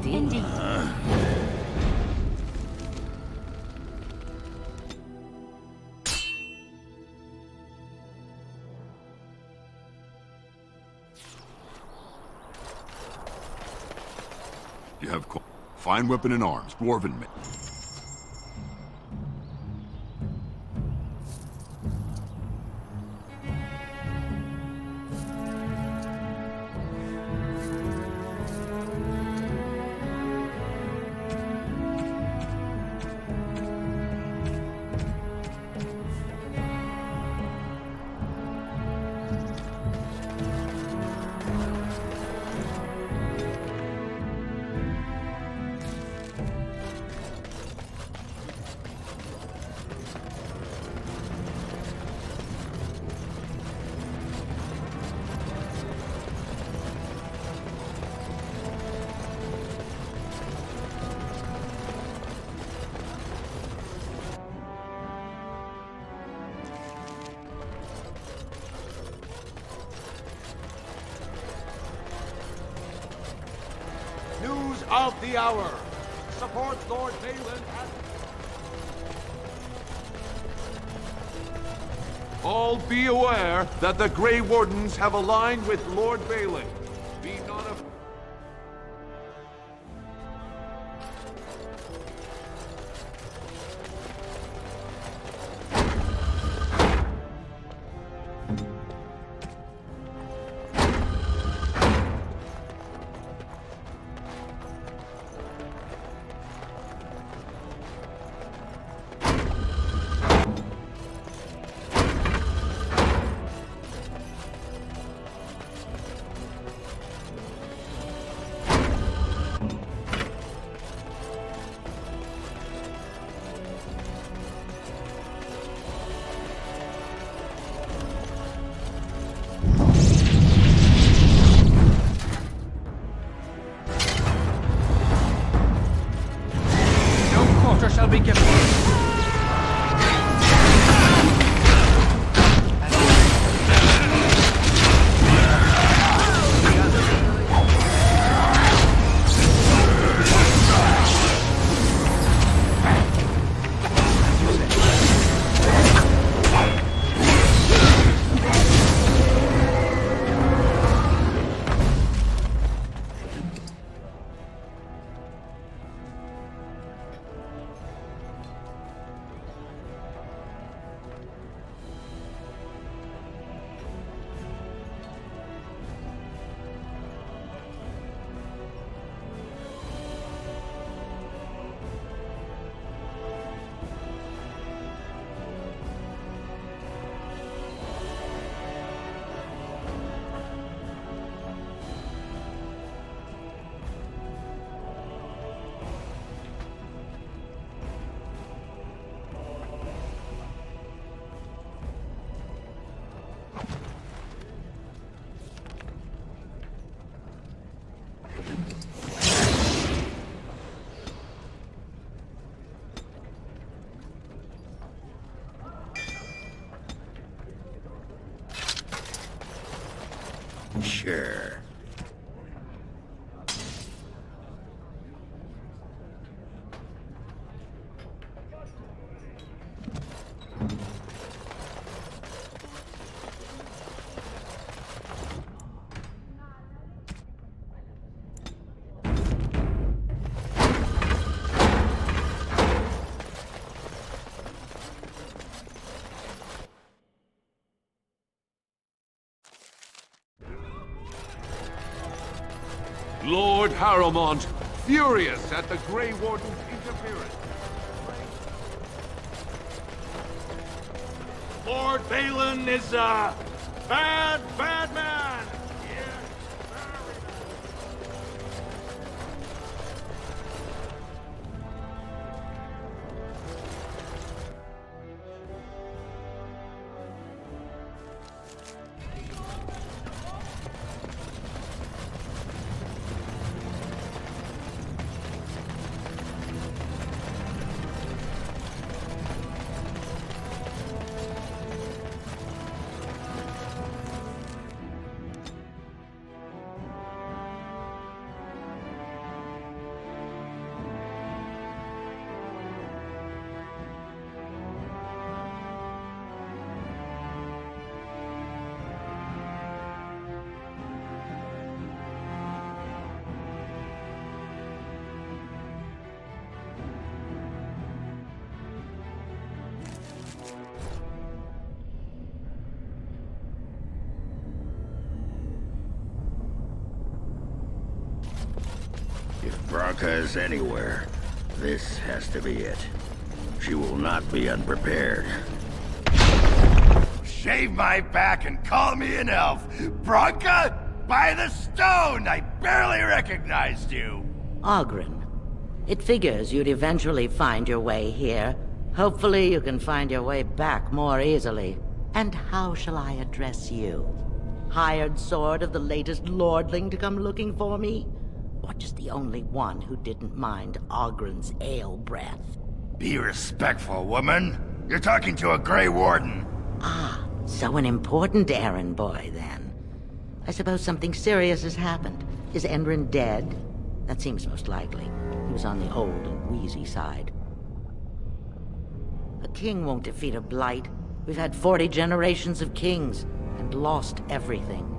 Indeed. You have fine weapon and arms, dwarven men. News of the hour. Support Lord Balin at... All be aware that the Grey Wardens have aligned with Lord Balin. Be not afraid. Shall be given. Sure. Lord Harrowmont, furious at the Grey Warden's interference. Lord Balin is a bad, bad man! Yes, very bad. Bronca is anywhere, this has to be it. She will not be unprepared. Shave my back and call me an elf. Bronca? By the stone! I barely recognized you! Ogren. It figures you'd eventually find your way here. Hopefully you can find your way back more easily. And how shall I address you? Hired sword of the latest lordling to come looking for me? Or just the only one who didn't mind Ogren's ale breath? Be respectful, woman. You're talking to a Grey Warden. Ah, so an important errand boy, then. I suppose something serious has happened. Is Endrin dead? That seems most likely. He was on the old and wheezy side. A king won't defeat a blight. We've had 40 generations of kings, and lost everything.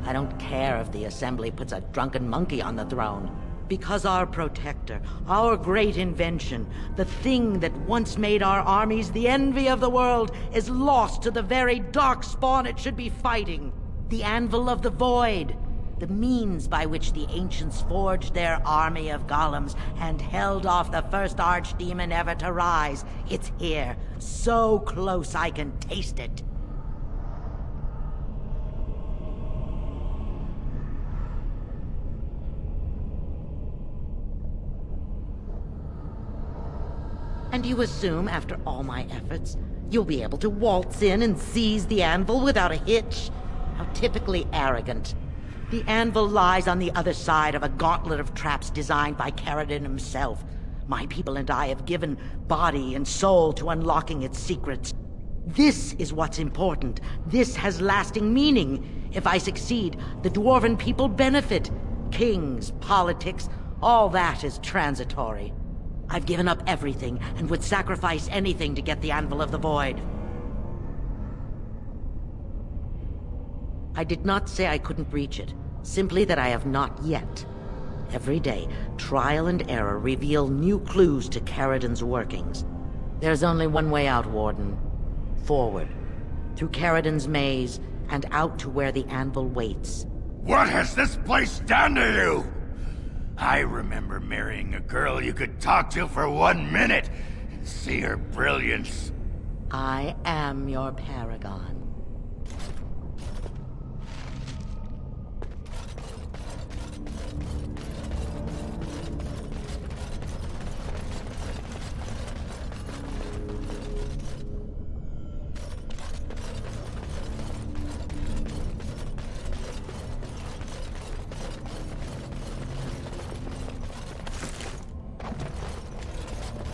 I don't care if the Assembly puts a drunken monkey on the throne. Because our protector, our great invention, the thing that once made our armies the envy of the world, is lost to the very dark spawn it should be fighting. The Anvil of the Void. The means by which the ancients forged their army of golems and held off the first archdemon ever to rise. It's here, so close I can taste it. And you assume, after all my efforts, you'll be able to waltz in and seize the anvil without a hitch? How typically arrogant. The anvil lies on the other side of a gauntlet of traps designed by Paragon himself. My people and I have given body and soul to unlocking its secrets. This is what's important. This has lasting meaning. If I succeed, the Dwarven people benefit. Kings, politics, all that is transitory. I've given up everything and would sacrifice anything to get the Anvil of the Void. I did not say I couldn't reach it, simply that I have not yet. Every day, trial and error reveal new clues to Caridon's workings. There's only one way out, Warden. Forward. Through Caridon's maze, and out to where the Anvil waits. What has this place done to you? I remember marrying a girl you could talk to for 1 minute and see her brilliance. I am your Paragon.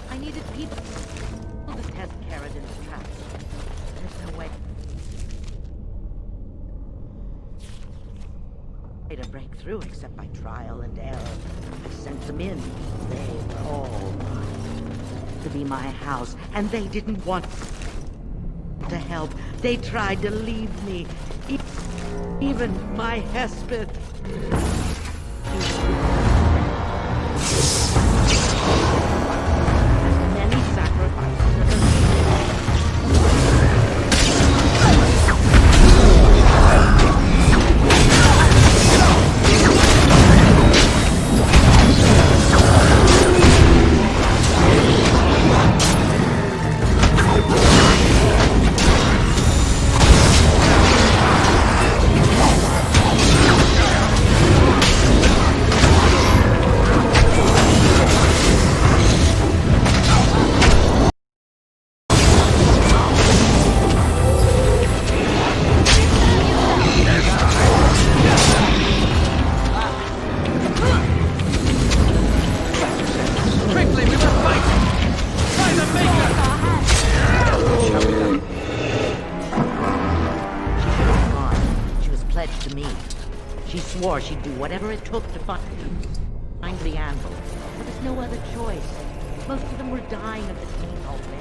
I needed people to test Caridon's traps. There's no way to break through except by trial and error. I sent them in. They were all mine. To be my house, and they didn't want to help. They tried to leave me. Even my Hesped. Many sacrifices. To me. She swore she'd do whatever it took to find the anvil. But there's no other choice. Most of them were dying of the disease already.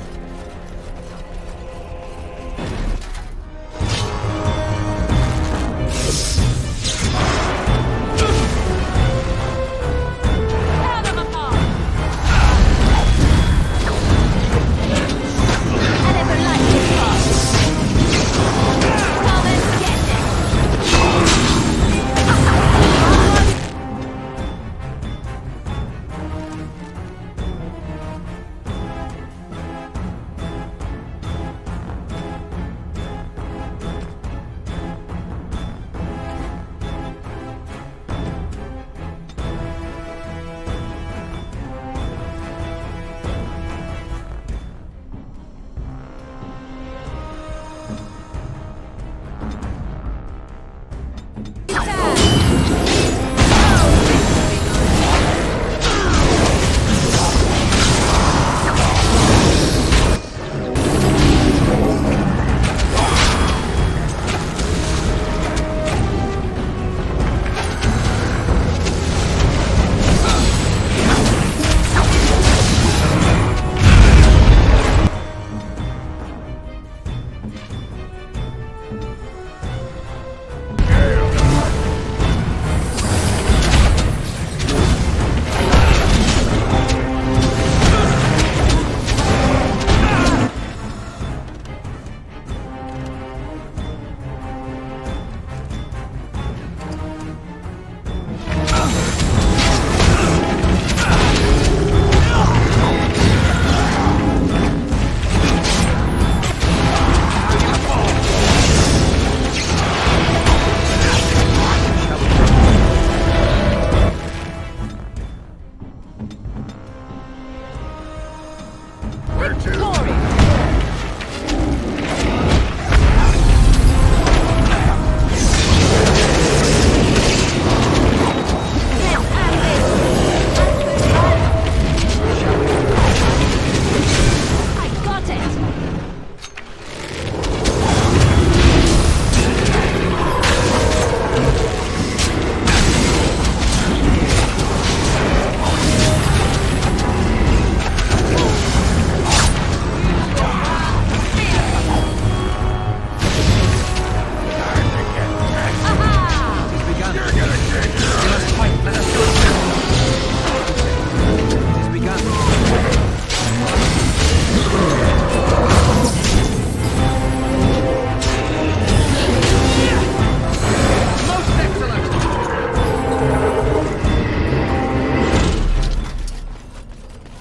there too.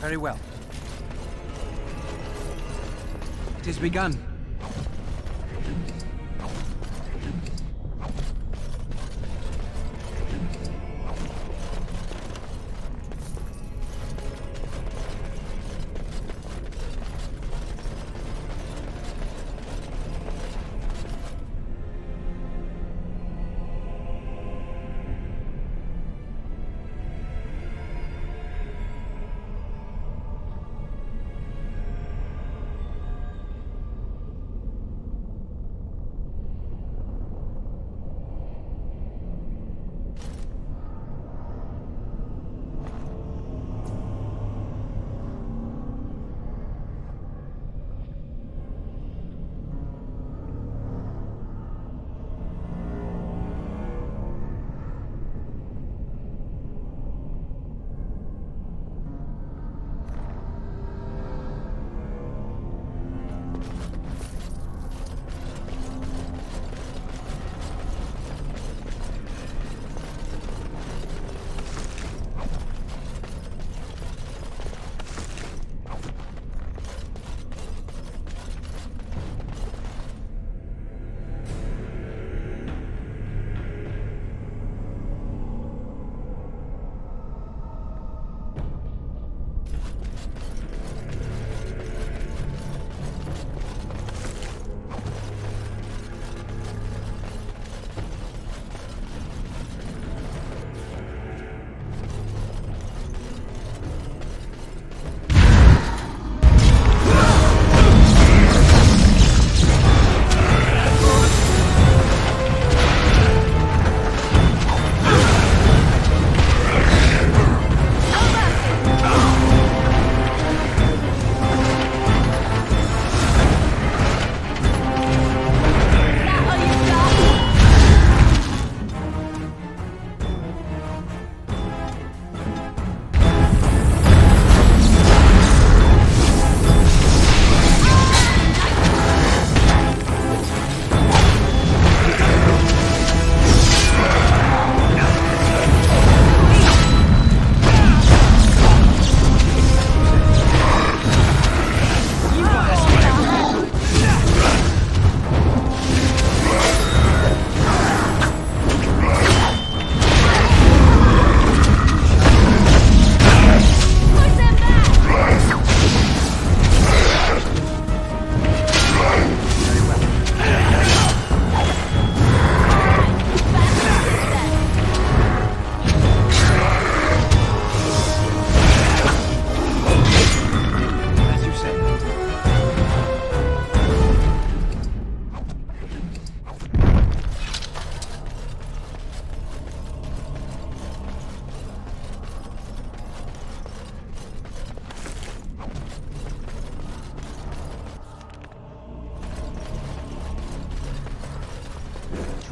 Very well. It is begun.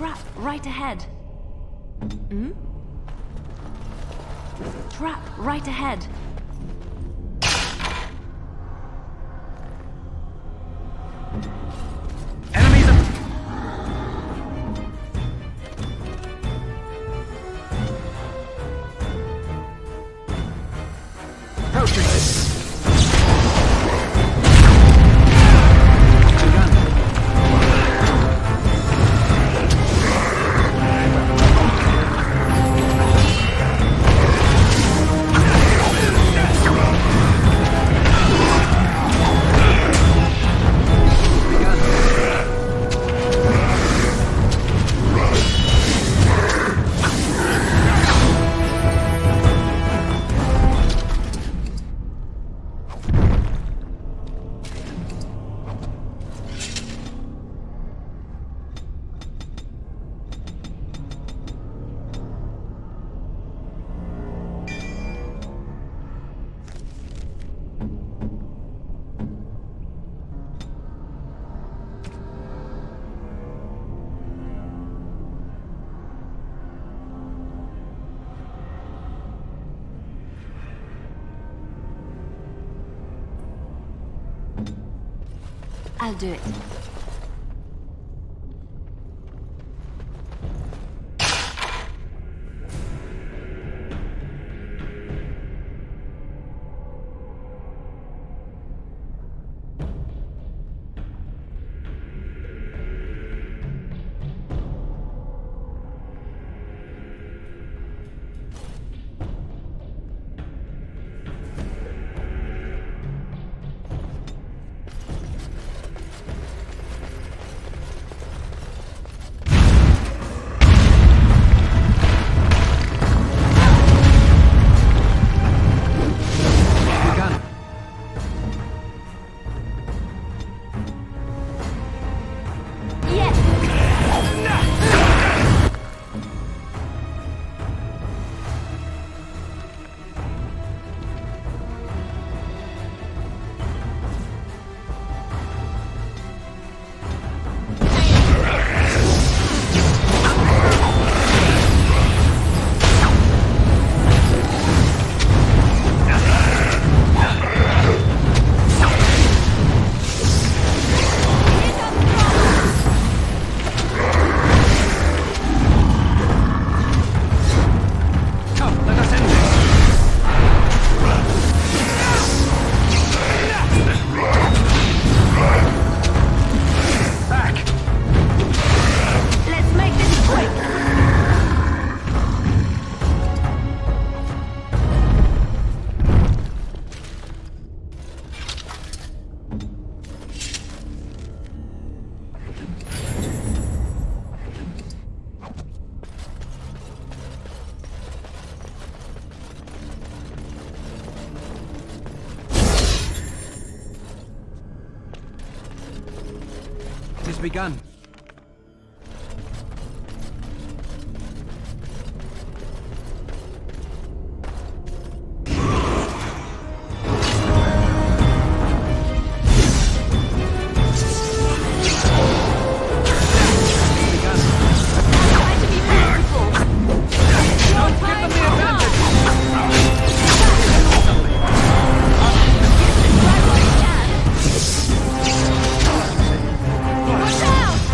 Trap right ahead. Trap right ahead. Enemies are... Approaching. I'll do it. It has begun. Watch out!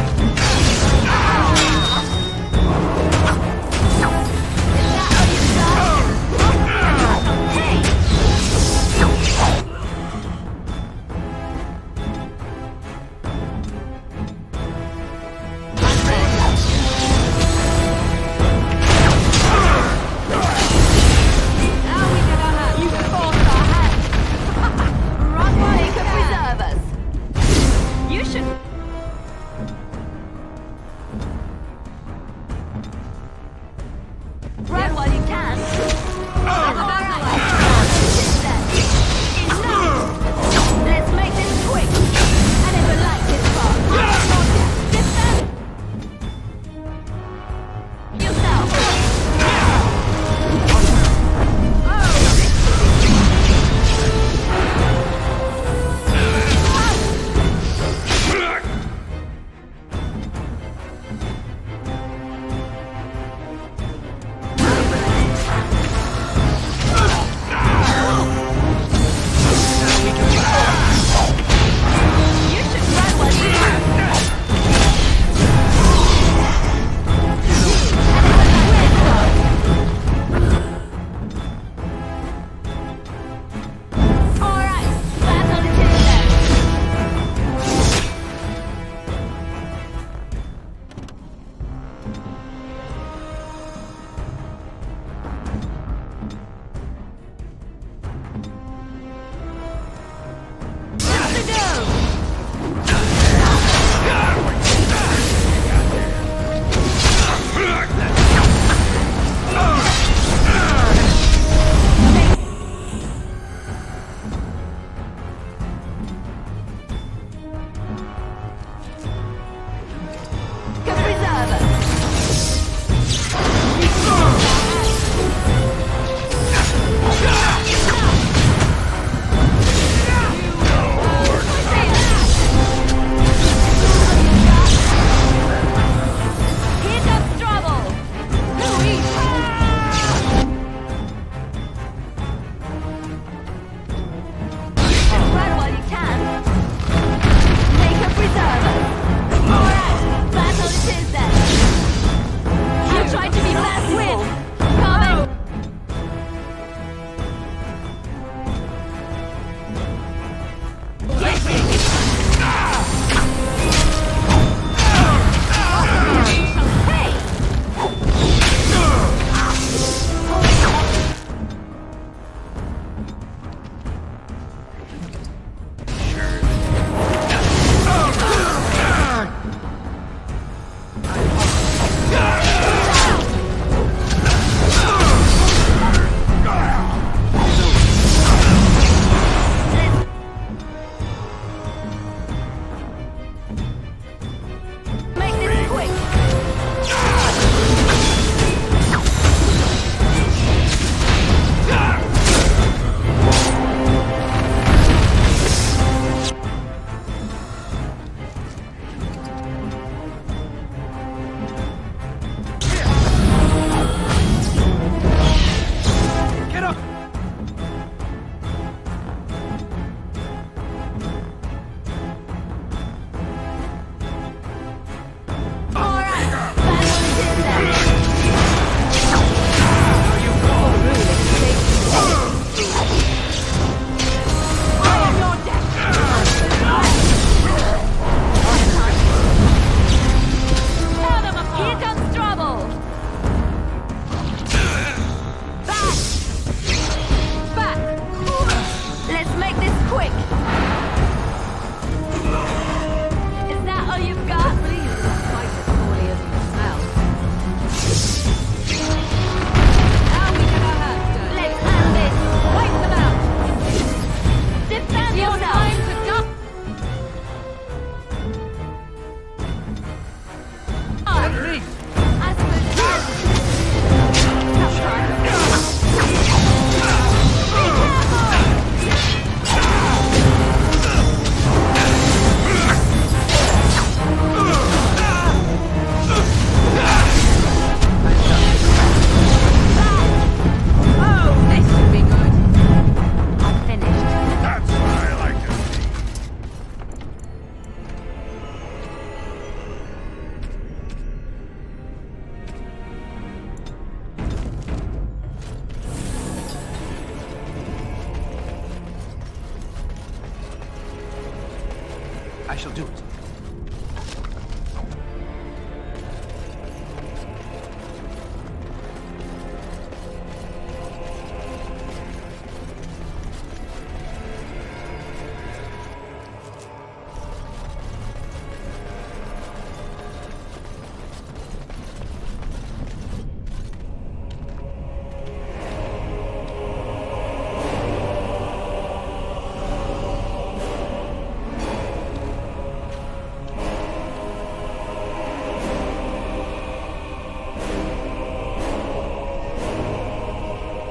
I shall do it.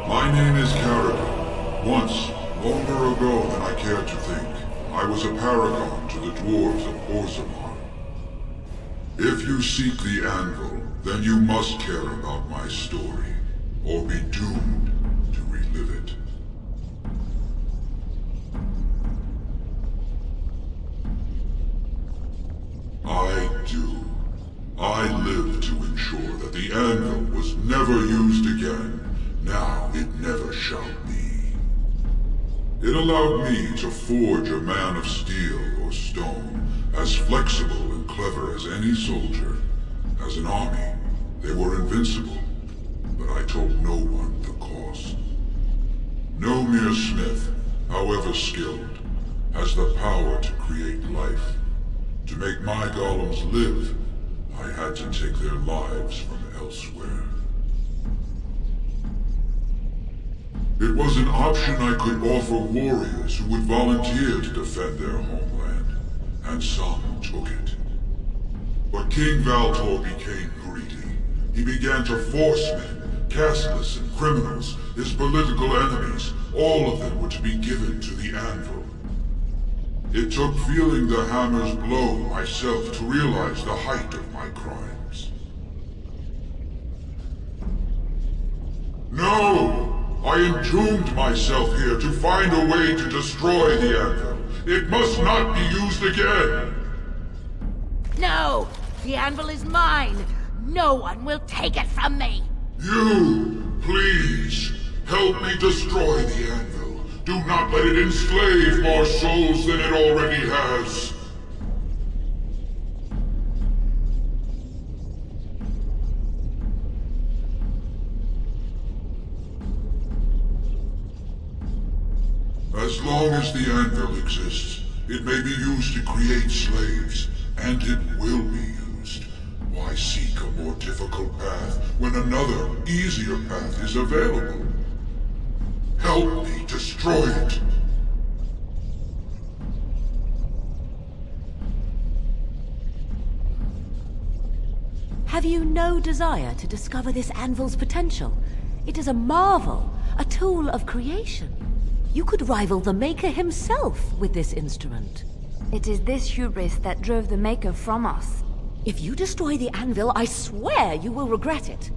My name is Paragon. Once, longer ago than I care to think, I was a paragon to the dwarves of Orzammar. If you seek the anvil, then you must care about my story, or be doomed to relive it. I do. I live to ensure that the anvil was never used again. Now it never shall be. It allowed me to forge a man of steel or stone, as flexible and clever as any soldier. As an army, they were invincible, but I told no one the cost. No mere smith, however skilled, has the power to create life. To make my golems live, I had to take their lives from elsewhere. It was an option I could offer warriors who would volunteer to defend their homeland, and some took it. But King Valtor became greedy. He began to force men, casteless and criminals, his political enemies, all of them were to be given to the anvil. It took feeling the hammer's blow myself to realize the height of my crimes. No! I entombed myself here to find a way to destroy the anvil. It must not be used again! No! The anvil is mine! No one will take it from me! You, please, help me destroy the anvil. Do not let it enslave more souls than it already has. As long as the anvil exists, it may be used to create slaves, and it will be used. Why seek a more difficult path when another, easier path is available? Help me destroy it! Have you no desire to discover this anvil's potential? It is a marvel, a tool of creation. You could rival the Maker himself with this instrument. It is this hubris that drove the Maker from us. If you destroy the anvil, I swear you will regret it.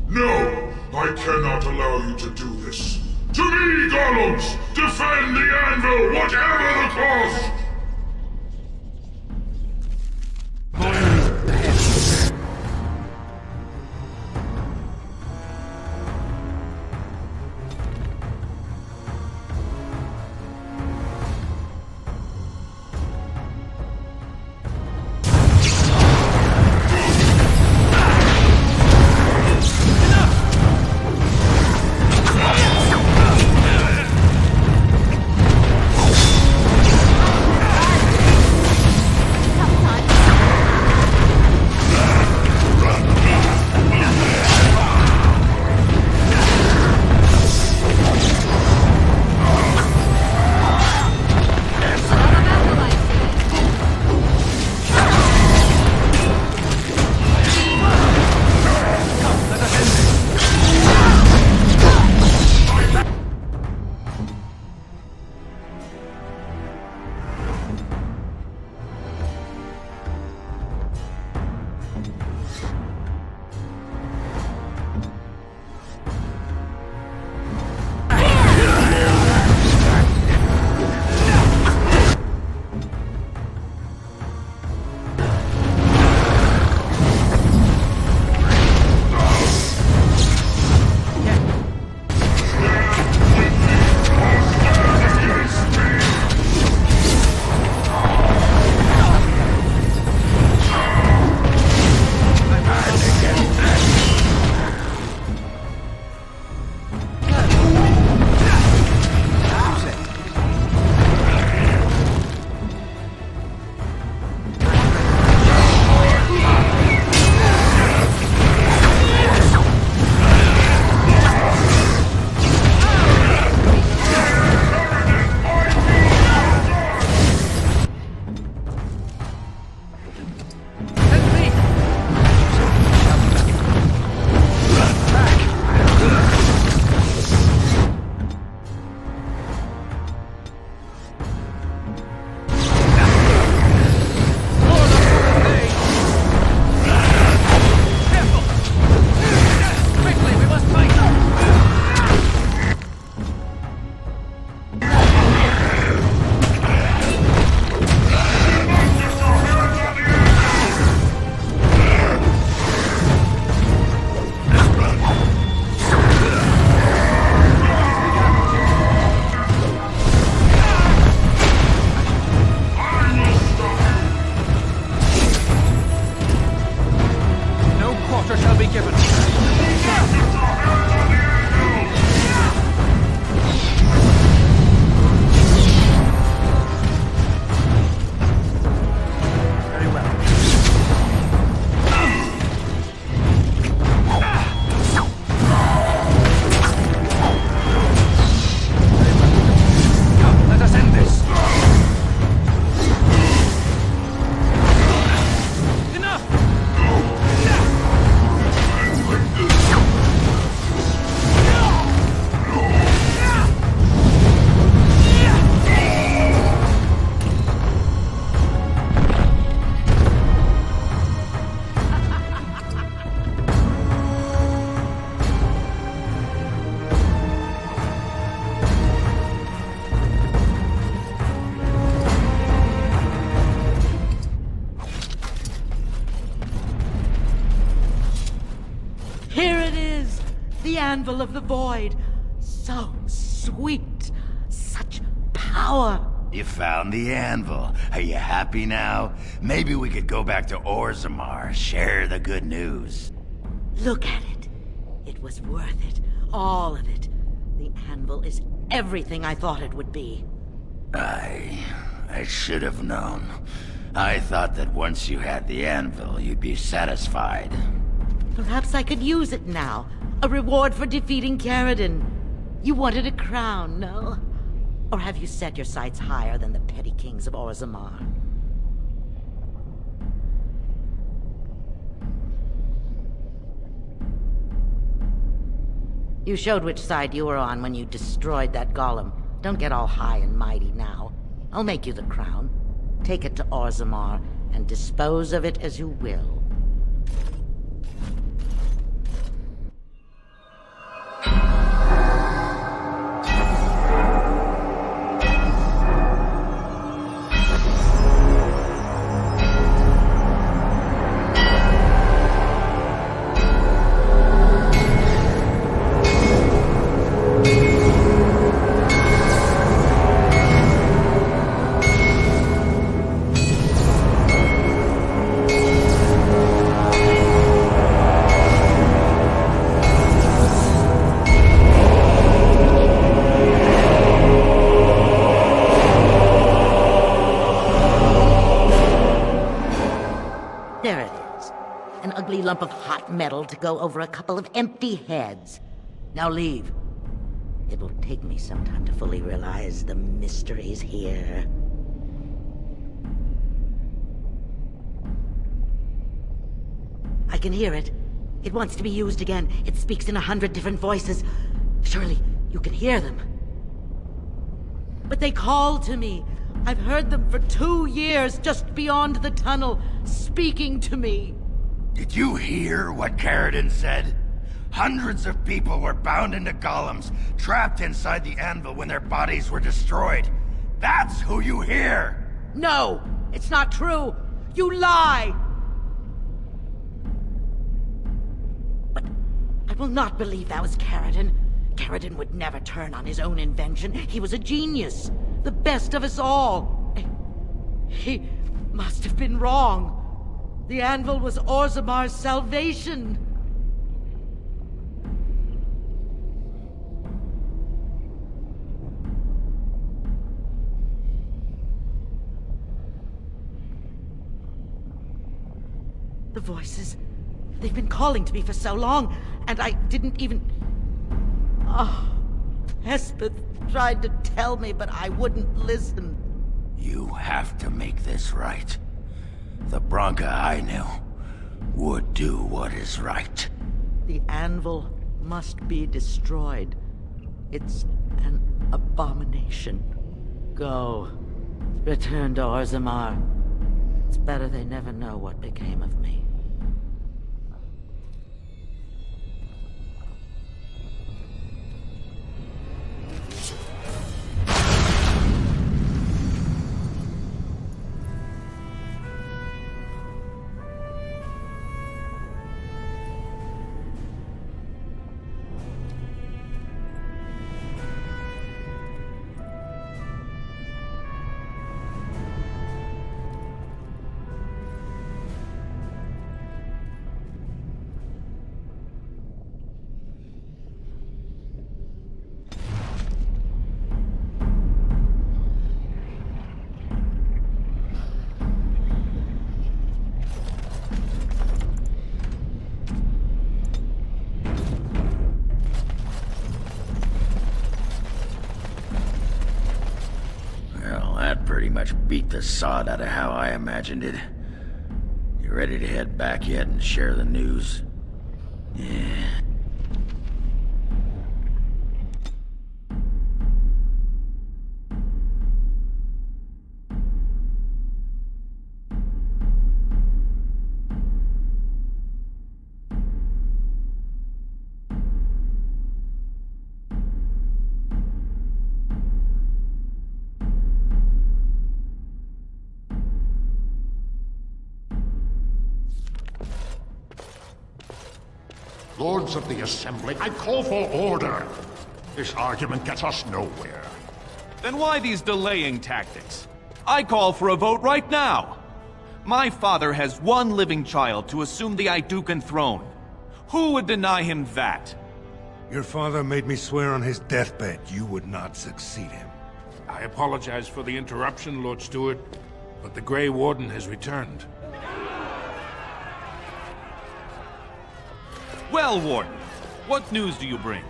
No! I cannot allow you to do this. To me, golems! Defend the anvil, whatever the cost! anvil of the void. So sweet. Such power. You found the anvil. Are you happy now? Maybe we could go back to Orzammar, share the good news. Look at it. It was worth it. All of it. The anvil is everything I thought it would be. I should have known. I thought that once you had the anvil, you'd be satisfied. Perhaps I could use it now. A reward for defeating Paragon. You wanted a crown, no? Or have you set your sights higher than the petty kings of Orzammar? You showed which side you were on when you destroyed that golem. Don't get all high and mighty now. I'll make you the crown. Take it to Orzammar and dispose of it as you will. There it is. An ugly lump of hot metal to go over a couple of empty heads. Now leave. It will take me some time to fully realize the mysteries here. I can hear it. It wants to be used again. It speaks in 100 different voices. Surely you can hear them. But they call to me. I've heard them for 2 years just beyond the tunnel, speaking to me. Did you hear what Paragon said? Hundreds of people were bound into golems, trapped inside the anvil when their bodies were destroyed. That's who you hear! No, it's not true. You lie. But I will not believe that was Paragon. Paragon would never turn on his own invention. He was a genius. The best of us all. He must have been wrong. The anvil was Orzammar's salvation. The voices, they've been calling to me for so long, and I didn't even... Oh, Hespeth tried to tell me, but I wouldn't listen. You have to make this right. The Branca I knew would do what is right. The anvil must be destroyed. It's an abomination. Go. Return to Orzammar. It's better they never know what became of me. Pretty much beat the sod out of how I imagined it. You ready to head back yet and share the news? Yeah. Lords of the Assembly, I call for order. This argument gets us nowhere. Then why these delaying tactics? I call for a vote right now. My father has one living child to assume the Idukan throne. Who would deny him that? Your father made me swear on his deathbed you would not succeed him. I apologize for the interruption, Lord Stewart, but the Grey Warden has returned. Well, Warden, what news do you bring?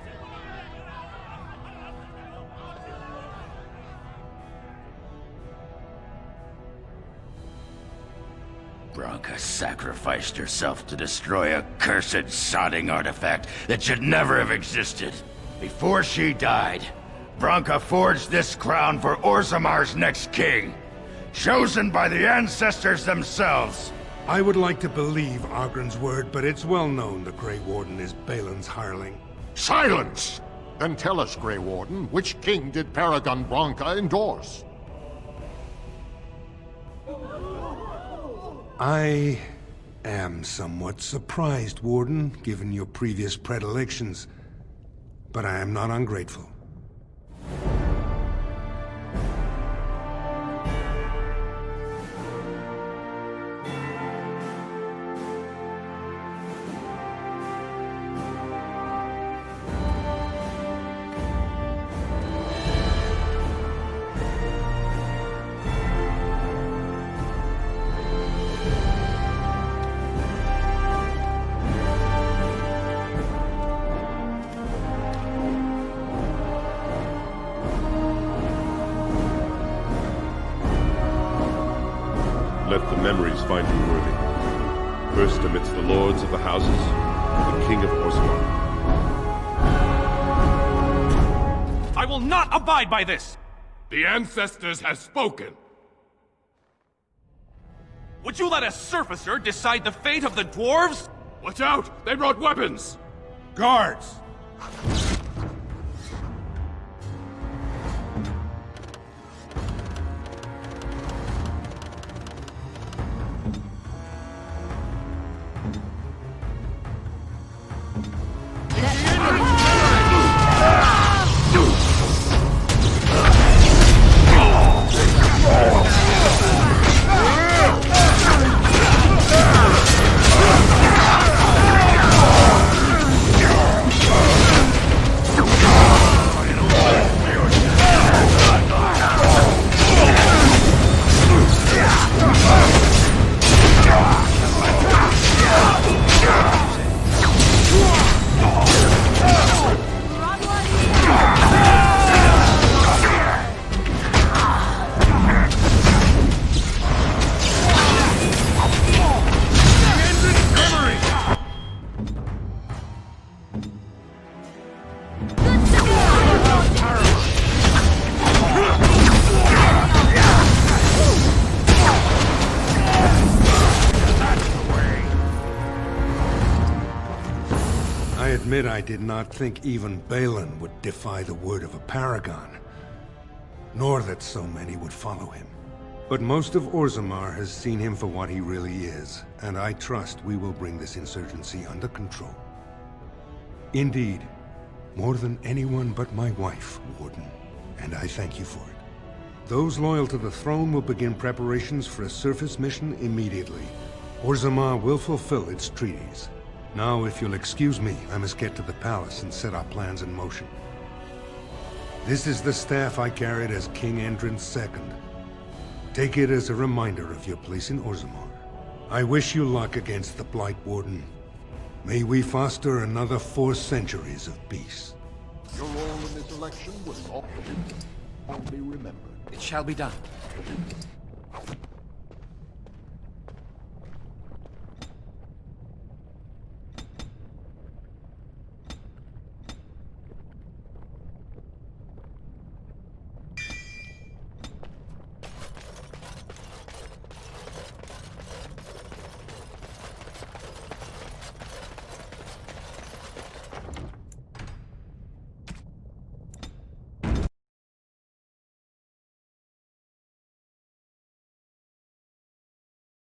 Branka sacrificed herself to destroy a cursed sodding artifact that should never have existed. Before she died, Branka forged this crown for Orzamar's next king, chosen by the ancestors themselves. I would like to believe Ogren's word, but it's well known the Grey Warden is Balin's hireling. Silence! Then tell us, Grey Warden, which king did Paragon Branka endorse? I am somewhat surprised, Warden, given your previous predilections. But I am not ungrateful. Let the memories find you worthy. First amidst the lords of the houses, the King of Orzammar. I will not abide by this! The ancestors have spoken. Would you let a surfacer decide the fate of the dwarves? Watch out! They brought weapons! Guards! I admit I did not think even Balin would defy the word of a Paragon, nor that so many would follow him. But most of Orzammar has seen him for what he really is, and I trust we will bring this insurgency under control. Indeed, more than anyone but my wife, Warden, and I thank you for it. Those loyal to the throne will begin preparations for a surface mission immediately. Orzammar will fulfill its treaties. Now, if you'll excuse me, I must get to the palace and set our plans in motion. This is the staff I carried as King Endrin's II. Take it as a reminder of your place in Orzammar. I wish you luck against the Blight Warden. May we foster another 4 centuries of peace. Your role in this election was not be remembered. It shall be done.